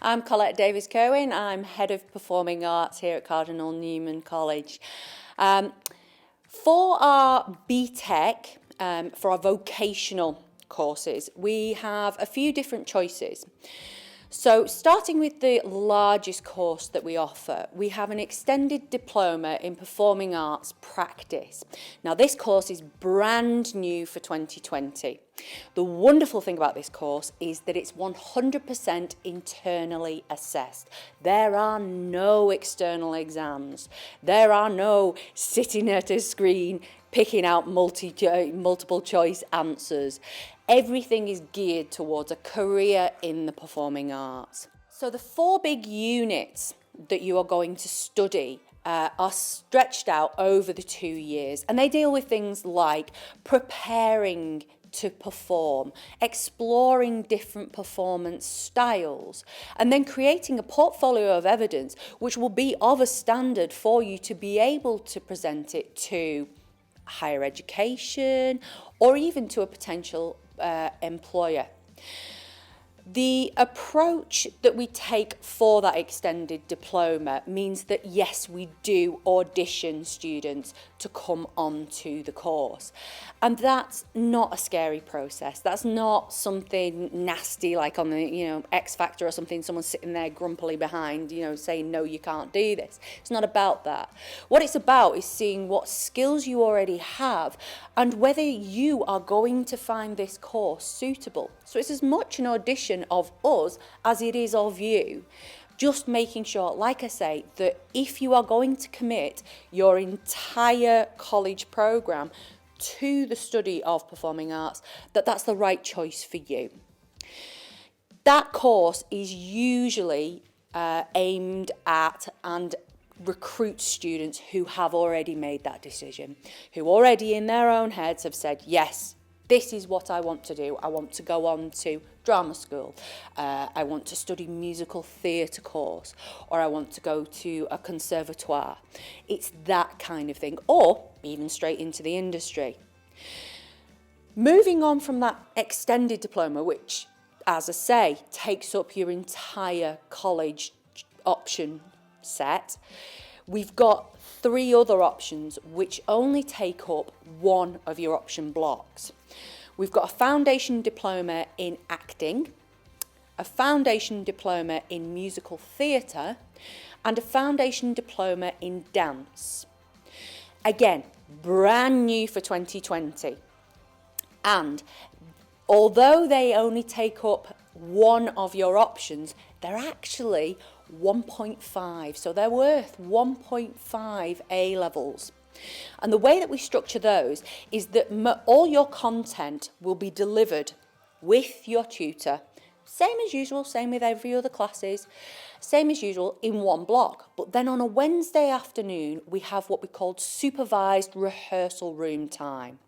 I'm Colette Davies-Cohen. I'm Head of Performing Arts here at Cardinal Newman College. For our BTEC, for our vocational courses, we have a few different choices. So starting with the largest course that we offer, we have an extended diploma in performing arts practice. Now this course is brand new for 2020. The wonderful thing about this course is that it's 100% internally assessed. There are no external exams. There are no sitting at a screen picking out multiple choice answers. Everything is geared towards a career in the performing arts. So the 4 big units that you are going to study are stretched out over the 2 years, and they deal with things like preparing to perform, exploring different performance styles, and then creating a portfolio of evidence which will be of a standard for you to be able to present it to higher education or even to a potential employer. The approach that we take for that extended diploma means that yes, we do audition students to come onto the course. And that's not a scary process. That's not something nasty like on the, X Factor or something, someone sitting there grumpily behind, saying, no, you can't do this. It's not about that. What it's about is seeing what skills you already have and whether you are going to find this course suitable. So it's as much an audition of us as it is of you. Just making sure, like I say, that if you are going to commit your entire college programme to the study of performing arts, that's the right choice for you. That course is usually aimed at and recruits students who have already made that decision, who already in their own heads have said, yes, this is what I want to do. I want to go on to drama school. I want to study musical theatre course, or I want to go to a conservatoire. It's that kind of thing, or even straight into the industry. Moving on from that extended diploma, which, as I say, takes up your entire college option set, we've got 3 other options which only take up one of your option blocks. We've got a foundation diploma in acting, a foundation diploma in musical theatre, and a foundation diploma in dance. Again, brand new for 2020. And although they only take up one of your options, they're actually 1.5, so they're worth 1.5 A levels. And the way that we structure those is that all your content will be delivered with your tutor, same as usual, same with every other classes, same as usual in one block. But then on a Wednesday afternoon, we have what we call supervised rehearsal room time.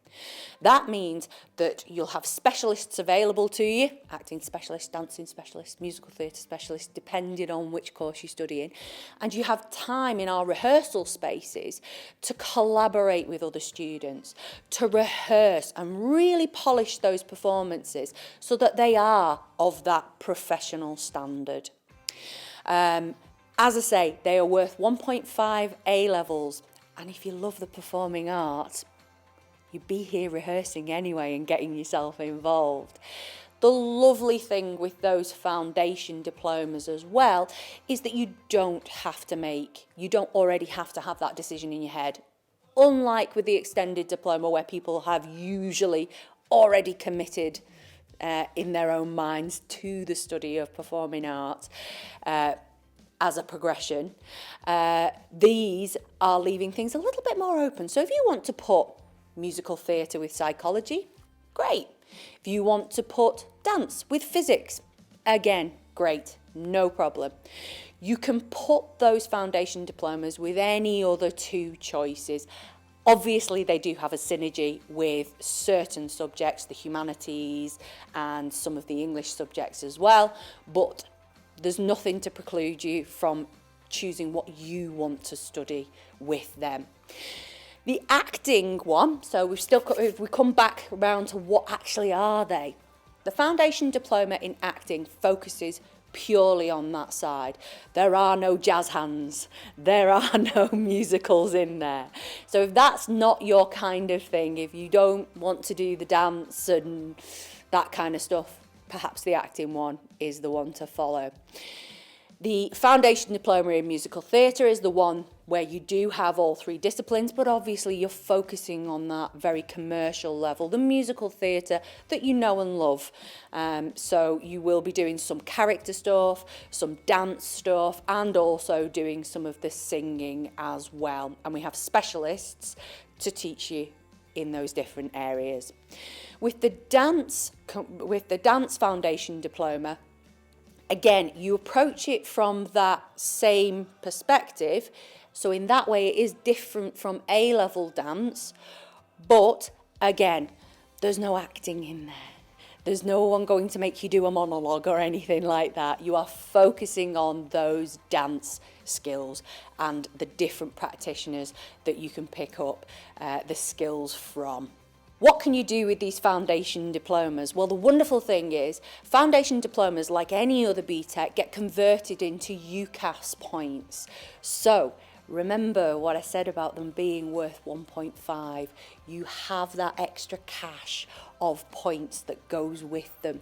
That means that you'll have specialists available to you, acting specialists, dancing specialists, musical theatre specialists, depending on which course you're studying. And you have time in our rehearsal spaces to collaborate with other students, to rehearse and really polish those performances so that they are of that professional standard. As I say, they are worth 1.5 A levels. And if you love the performing arts, you'd be here rehearsing anyway and getting yourself involved. The lovely thing with those foundation diplomas as well is that you don't already have to have that decision in your head. Unlike with the extended diploma where people have usually already committed in their own minds to the study of performing arts as a progression, these are leaving things a little bit more open. So if you want to put musical theatre with psychology, great. If you want to put dance with physics, again, great, no problem. You can put those foundation diplomas with any other 2 choices. Obviously, they do have a synergy with certain subjects, the humanities and some of the English subjects as well, but there's nothing to preclude you from choosing what you want to study with them. The acting one, so we come back around to what actually are they. The Foundation Diploma in Acting focuses purely on that side. There are no jazz hands, there are no musicals in there. So if that's not your kind of thing, if you don't want to do the dance and that kind of stuff, perhaps the acting one is the one to follow. The Foundation Diploma in Musical Theatre is the one where you do have all three disciplines, but obviously you're focusing on that very commercial level, the musical theatre that you know and love. So you will be doing some character stuff, some dance stuff, and also doing some of the singing as well. And we have specialists to teach you in those different areas. With the Dance Foundation Diploma, again, you approach it from that same perspective. So in that way, it is different from A-level dance. But again, there's no acting in there. There's no one going to make you do a monologue or anything like that. You are focusing on those dance skills and the different practitioners that you can pick up the skills from. What can you do with these foundation diplomas? Well, the wonderful thing is foundation diplomas, like any other BTEC, get converted into UCAS points. So remember what I said about them being worth 1.5. You have that extra cash of points that goes with them.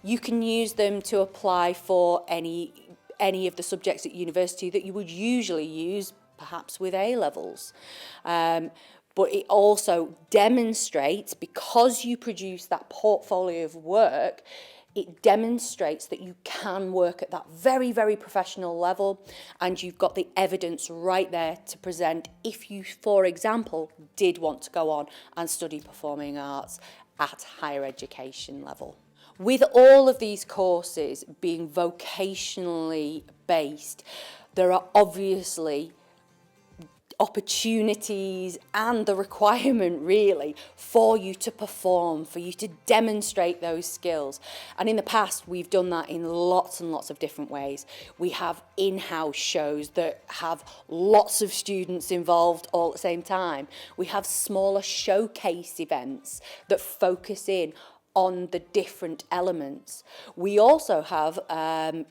You can use them to apply for any of the subjects at university that you would usually use, perhaps with A-levels. But it also demonstrates, because you produce that portfolio of work, it demonstrates that you can work at that very, very professional level, and you've got the evidence right there to present if you, for example, did want to go on and study performing arts at higher education level. With all of these courses being vocationally based, there are obviously opportunities and the requirement really for you to perform, for you to demonstrate those skills. And in the past, we've done that in lots and lots of different ways. We have in-house shows that have lots of students involved all at the same time. We have smaller showcase events that focus in on the different elements. We also have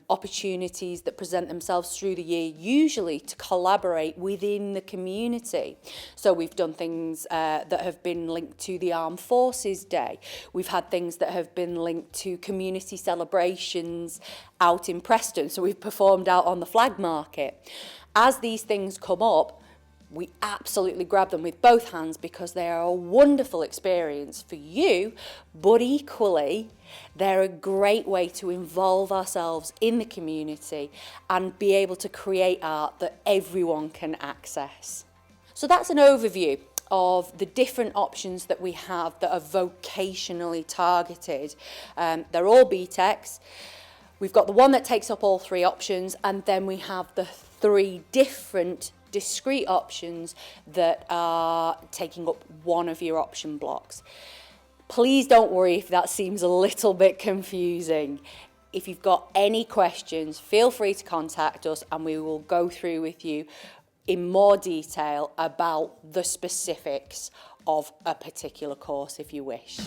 opportunities that present themselves through the year, usually to collaborate within the community. So we've done things that have been linked to the Armed Forces Day. We've had things that have been linked to community celebrations out in Preston. So we've performed out on the flag market. As these things come up, we absolutely grab them with both hands because they are a wonderful experience for you, but equally, they're a great way to involve ourselves in the community and be able to create art that everyone can access. So that's an overview of the different options that we have that are vocationally targeted. They're all BTECs. We've got the one that takes up all three options, and then we have the three different discrete options that are taking up one of your option blocks. Please don't worry if that seems a little bit confusing. If you've got any questions, feel free to contact us and we will go through with you in more detail about the specifics of a particular course if you wish.